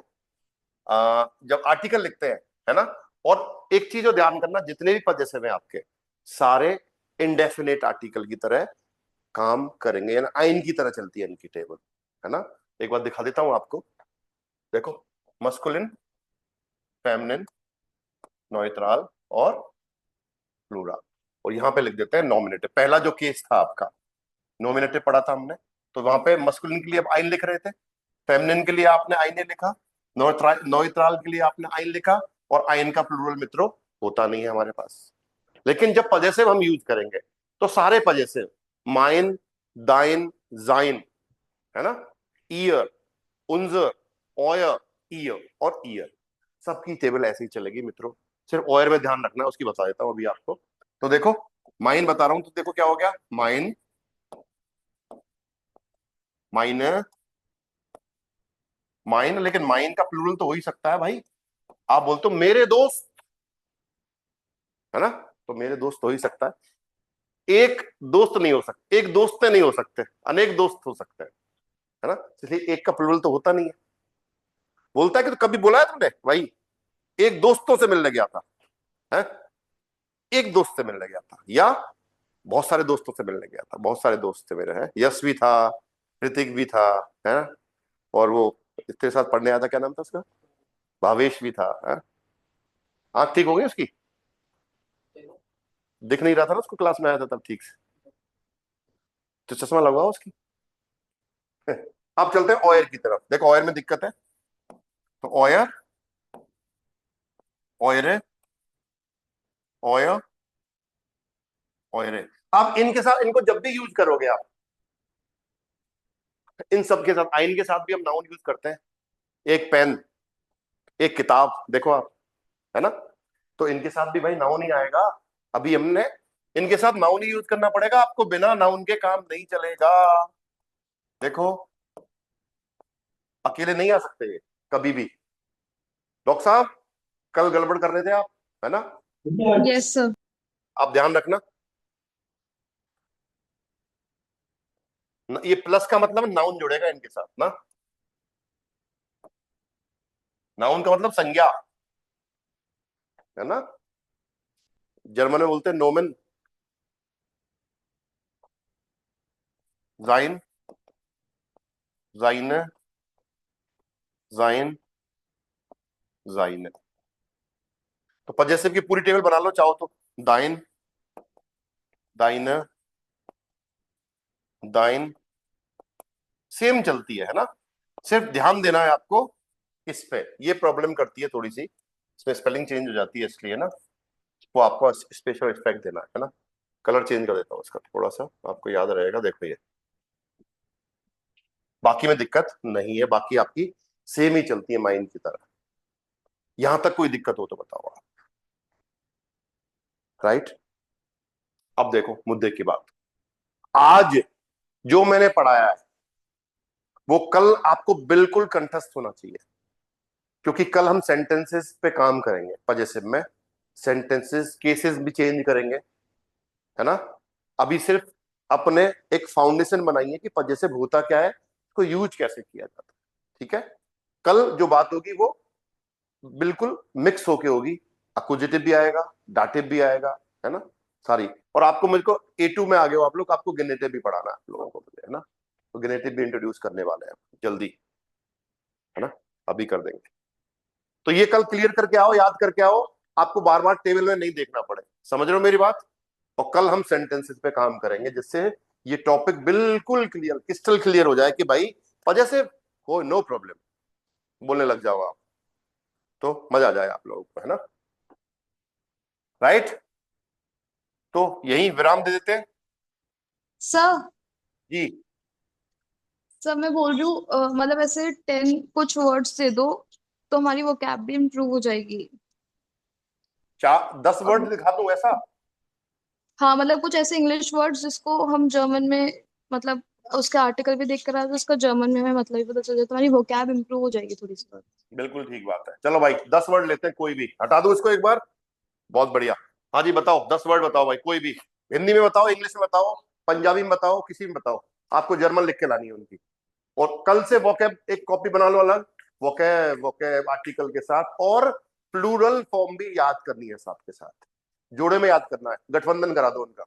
[SPEAKER 1] जब आर्टिकल लिखते हैं, है ना, और एक चीज जो ध्यान करना, जितने भी पजेसिव हैं आपके, सारे इंडेफिनेट आर्टिकल की तरह काम करेंगे, यानी आइन की तरह चलती है इनकी टेबल, है ना। एक बार दिखा देता हूं आपको, देखो, मस्कुलिन, फेमिनिन, न्यूट्रल और प्लूरल, और यहां पे लिख देते हैं नॉमिनेटिव। पहला जो केस था आपका, नॉमिनेटिव पढ़ा था हमने, तो वहां पे मस्कुलिन के लिए आप आइन लिख रहे थे, फेमिनिन के लिए आपने आइने लिखा, न्यूट्रल के लिए आपने आइन लिखा, और आइन का प्लूरल मित्रों होता नहीं है हमारे पास। लेकिन जब पजेसिव हम यूज करेंगे, तो सारे पजेसिव, माइन, दाइन, जाइन, है ना, ईयर, उन्जर, ऑयर, ईयर और ईयर, सबकी टेबल ऐसे ही चलेगी मित्रों। सिर्फ ऑयर में ध्यान रखना है, उसकी बता देता हूं अभी आपको। तो देखो, माइन बता रहा हूं, तो देखो क्या हो गया, माइन, माइन, माइन, लेकिन माइन का प्लूरल तो हो ही सकता है भाई। आप बोलते हो मेरे दोस्त, है ना, तो मेरे दोस्त हो ही सकता है। एक दोस्त नहीं हो सकता, एक दोस्त नहीं हो सकते, अनेक दोस्त हो सकते हैं, है ना, इसलिए एक का प्लूरल तो होता नहीं है। बोलता है कि तो कभी बोला है तुमने भाई, एक दोस्तों से मिलने गया था, है, एक दोस्त से मिलने गया था, या बहुत सारे दोस्तों से मिलने गया था, बहुत सारे दोस्त थे मेरे, हैं, यश भी था, ऋतिक भी था, है ना, और वो इसके साथ पढ़ने आया था, क्या नाम था उसका, भावेश भी था, है? आंख ठीक हो गई उसकी? दिख नहीं रहा था ना उसको, क्लास में आया था तब ठीक से, तो चश्मा लगवाओ उसकी। अब चलते हैं ऑयर की तरफ। देखो ऑयर में दिक्कत है, तो ऑयर, ऑयरे, ऑयर, ऑयरे। अब इनके साथ, इनको जब भी यूज करोगे आप, इन सब के साथ, आइन के साथ भी हम नाउन यूज करते हैं, एक पेन, एक किताब, देखो आप, है ना, तो इनके साथ भी भाई नाउन ही आएगा। अभी हमने इनके साथ नाउन ही यूज करना पड़ेगा आपको, बिना नाउन के काम नहीं चलेगा। देखो, अकेले नहीं आ सकते ये, कभी भी। डॉक्टर साहब, कल गड़बड़ कर रहे थे आप, है ना,
[SPEAKER 3] यस सर।
[SPEAKER 1] आप ध्यान रखना। ये प्लस का मतलब नाउन जुड़ेगा इनके साथ ना, नाउन का मतलब संज्ञा, है ना, जर्मन में बोलते हैं नोमेन, जाइन, जाइन, जाइन, जाइन। तो पजेसिव की पूरी टेबल बना लो चाहो तो, दाइन, दाइन, दाइन, सेम चलती है ना। सिर्फ ध्यान देना है आपको इस पे, ये प्रॉब्लम करती है थोड़ी सी, इसमें स्पेलिंग चेंज हो जाती है, इसलिए ना वो आपको स्पेशल इफेक्ट देना है ना। कलर चेंज कर देता हूँ इसका थोड़ा सा, आपको याद रहेगा। देखो ये, बाकी में दिक्कत नहीं है, बाकी आपकी सेम ही चलती है माइंड की तरह। यहां तक कोई दिक्कत हो तो बताओ आप। राइट। अब देखो मुद्दे की बात। आज जो मैंने पढ़ाया है वो कल आपको बिल्कुल कंठस्थ होना चाहिए, क्योंकि कल हम सेंटेंसेस पे काम करेंगे पजेसिव में। सेंटेंसेस केसेस भी चेंज करेंगे, है ना। अभी सिर्फ अपने एक फाउंडेशन बनाइए कि पजेसिव होता क्या है, उसको यूज कैसे किया जाता है। ठीक है। कल जो बात होगी वो बिल्कुल मिक्स होके होगी। अक्यूजेटिव भी आएगा, डाटिव भी आएगा, है ना, सारी। और आपको, मुझको A2 में आ गए हो आप लोग, आपको गेनेटिव भी पढ़ाना है आप लोगों को, है ना। तो गेनेटिव भी इंट्रोड्यूस करने वाले हैं जल्दी, है ना, अभी कर देंगे। तो ये कल क्लियर करके आओ, याद करके आओ, आपको बार बार टेबल में नहीं देखना पड़े। समझ रहे हो मेरी बात। और कल हम सेंटेंसेस पे काम करेंगे जिससे ये टॉपिक बिल्कुल क्लियर, क्रिस्टल क्लियर हो जाए कि भाई वजह से हो, नो प्रॉब्लम, बोलने लग जाओ आप, तो मजा आ जाए आप लोगों को, है ना। राइट। तो यही विराम दे देते हैं
[SPEAKER 3] सर
[SPEAKER 1] जी।
[SPEAKER 3] सर मैं बोल रही हूँ मतलब ऐसे 10 कुछ वर्ड्स दे दो तो हमारी वो कैब भी इम्प्रूव हो जाएगी।
[SPEAKER 1] 10
[SPEAKER 3] अब
[SPEAKER 1] वर्ड दिखा दूं ऐसा।
[SPEAKER 3] हाँ मतलब कुछ ऐसे इंग्लिश वर्ड्स जिसको हम जर्मन में मतलब उसके आर्टिकल भी देख कर आए तो उसका जर्मन में हमें मतलब भी पता चल जाए, तुम्हारी वो कैब इम्प्रूव हो जाएगी थोड़ी सी।
[SPEAKER 1] बिल्कुल ठीक बात है। चलो भाई 10 वर्ड लेते हैं, कोई भी हटा दो इसको एक बार। बहुत बढ़िया। हाँ जी बताओ, 10 वर्ड बताओ भाई, कोई भी। हिंदी में बताओ, इंग्लिश में बताओ, पंजाबी में बताओ, किसी में बताओ। आपको जर्मन लिख के लानी है उनकी। और कल से वोकैब एक कॉपी बना लो अलग, वोकैब वोकैब आर्टिकल के साथ, और प्लूरल फॉर्म भी याद करनी है साथ के साथ, जोड़े में याद करना है, गठबंधन करा दो उनका।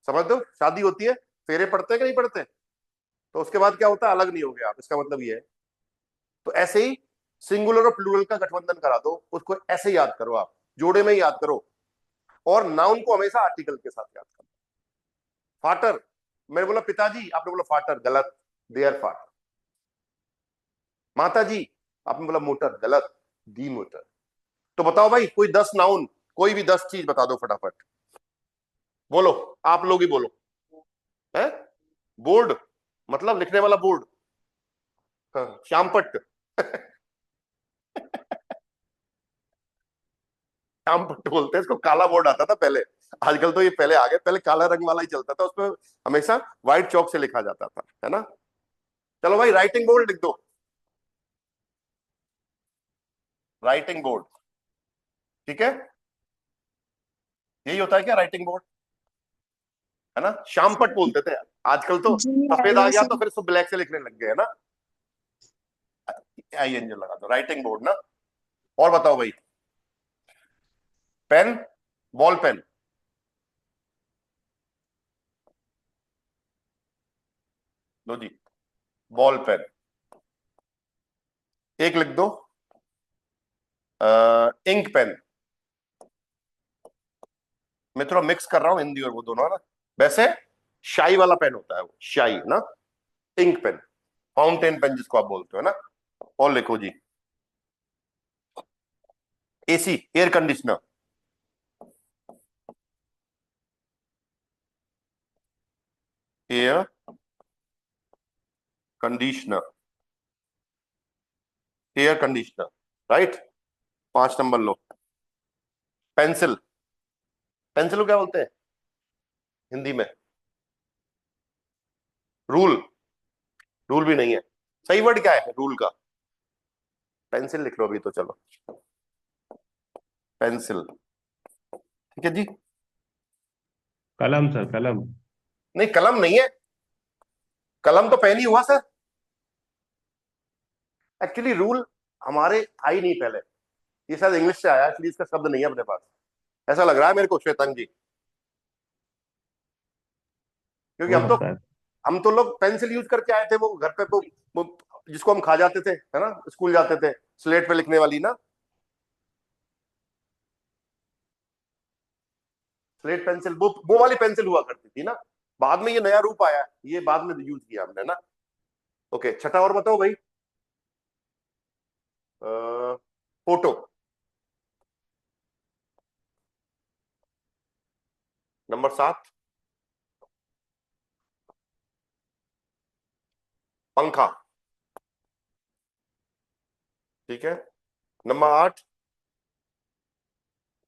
[SPEAKER 1] समझ दो, शादी होती है, फेरे पड़ते हैं कि नहीं पड़ते, तो उसके बाद क्या होता है, अलग नहीं हो गया आप, इसका मतलब ये है। तो ऐसे ही सिंगुलर और प्लूरल का गठबंधन करा दो, उसको ऐसे याद करो आप, जोड़े में ही याद करो। और नाउन को हमेशा आर्टिकल के साथ याद करो। फाटर, मैंने बोला पिताजी, आपने बोला फाटर, गलत, देयर फाटर। माता जी, आपने बोला मोटर, गलत, दी मोटर। तो बताओ भाई, कोई 10 नाउन, कोई भी 10 चीज बता दो फटाफट। बोलो, आप लोग ही बोलो। है, बोर्ड, मतलब लिखने वाला बोर्ड। हाँ, श्यामपट्ट। श्यामपट्ट बोलते हैं इसको, काला बोर्ड आता था पहले। आजकल तो ये पहले आ गए, पहले काला रंग वाला ही चलता था, उसमें हमेशा व्हाइट चौक से लिखा जाता था, है ना। चलो भाई राइटिंग बोर्ड लिख दो, राइटिंग बोर्ड। ठीक है, यही होता है क्या राइटिंग बोर्ड, है ना। श्यामपट्ट बोलते थे, आजकल तो
[SPEAKER 3] जी
[SPEAKER 1] सफेद आ
[SPEAKER 3] आएगा
[SPEAKER 1] गया तो
[SPEAKER 3] सर।
[SPEAKER 1] फिर इसको ब्लैक से लिखने लग गए, है ना। आई एन जी लगा दो, राइटिंग बोर्ड ना। और बताओ भाई, पेन, बॉल पेन। लो जी, बॉल पेन। एक लिख दो, इंक पेन। मैं थोड़ा मिक्स कर रहा हूं हिंदी और वो दोनों, है ना। वैसे शाई वाला पेन होता है वो, शाई ना। इंक पेन, फाउंटेन पेन जिसको आप बोलते हो ना। और लिखो जी, AC, air conditioner. Air conditioner, air conditioner, right. 5 number लो। पेंसिल, पेंसिल को क्या बोलते हैं हिंदी में, रूल, रूल भी नहीं है। सही वर्ड क्या है रूल का, पेंसिल लिख लो अभी तो, चलो पेंसिल। ठीक है जी।
[SPEAKER 2] कलम सर, कलम।
[SPEAKER 1] नहीं कलम नहीं है, कलम तो पेन ही हुआ सर। एक्चुअली रूल हमारे था ही नहीं पहले, ये शायद इंग्लिश से आया, इसलिए इसका शब्द नहीं है अपने पास, ऐसा लग रहा है मेरे को श्वेतांग जी। क्योंकि
[SPEAKER 2] हो सकता है।
[SPEAKER 1] हम तो लोग पेंसिल यूज करके आए थे, वो घर पे वो जिसको हम खा जाते थे, है ना, स्कूल जाते थे, स्लेट पे लिखने वाली ना, स्लेट पेंसिल, वो वाली पेंसिल हुआ करती थी ना। बाद में ये नया रूप आया, ये बाद में यूज किया हमने ना। ओके, छठा और बताओ भाई। Photo, number 7। पंखा, ठीक है। Number 8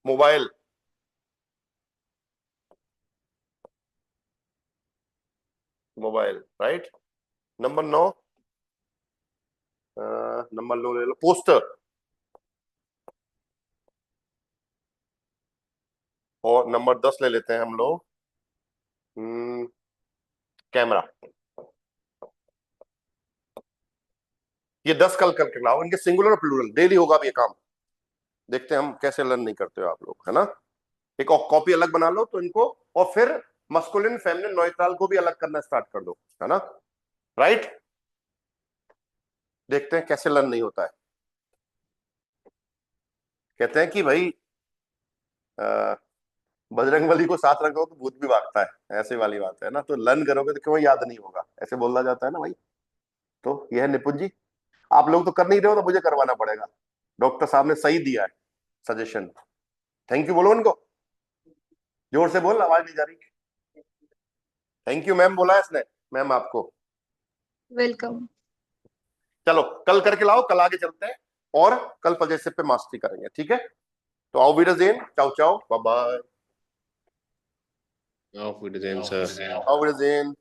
[SPEAKER 1] mobile. Mobile, right. Number 9 number लो ले लो, पोस्टर। और नंबर 10 ले लेते हैं हम लोग, कैमरा। ये 10 कल करके लाओ, इनके सिंगुलर और प्लूरल, डेली होगा अब ये काम। देखते हैं हम कैसे लर्न नहीं करते हो आप लोग, है ना। एक कॉपी अलग बना लो तो इनको, और फिर मस्कुलिन फेमिनिन न्यूट्रल को भी अलग करना स्टार्ट कर दो, है ना, राइट। देखते हैं कैसे लर्न नहीं होता है। कहते हैं कि भाई बजरंगबली को साथ रखो तो भूत भी भागता है, ऐसे वाली बात है ना। तो लर्न करोगे तो क्यों याद नहीं होगा, ऐसे बोला जाता है ना भाई। तो यह है निपुण जी, आप लोग तो कर नहीं रहे हो तो मुझे करवाना पड़ेगा। डॉक्टर साहब ने सही दिया है सजेशन। थैंक यू बोलो उनको, जोर से बोल, आवाज नहीं जा रही। थैंक यू मैम बोला है इसने, मैम आपको।
[SPEAKER 3] वेलकम।
[SPEAKER 1] चलो कल करके लाओ, कल आगे चलते हैं और कल पजेसिव पे मास्टरी करेंगे, ठीक है। तो आओ विडजेन, ciao ciao, bye bye.
[SPEAKER 2] Auf Wiedersehen, Sir.
[SPEAKER 1] आओ विडजेन।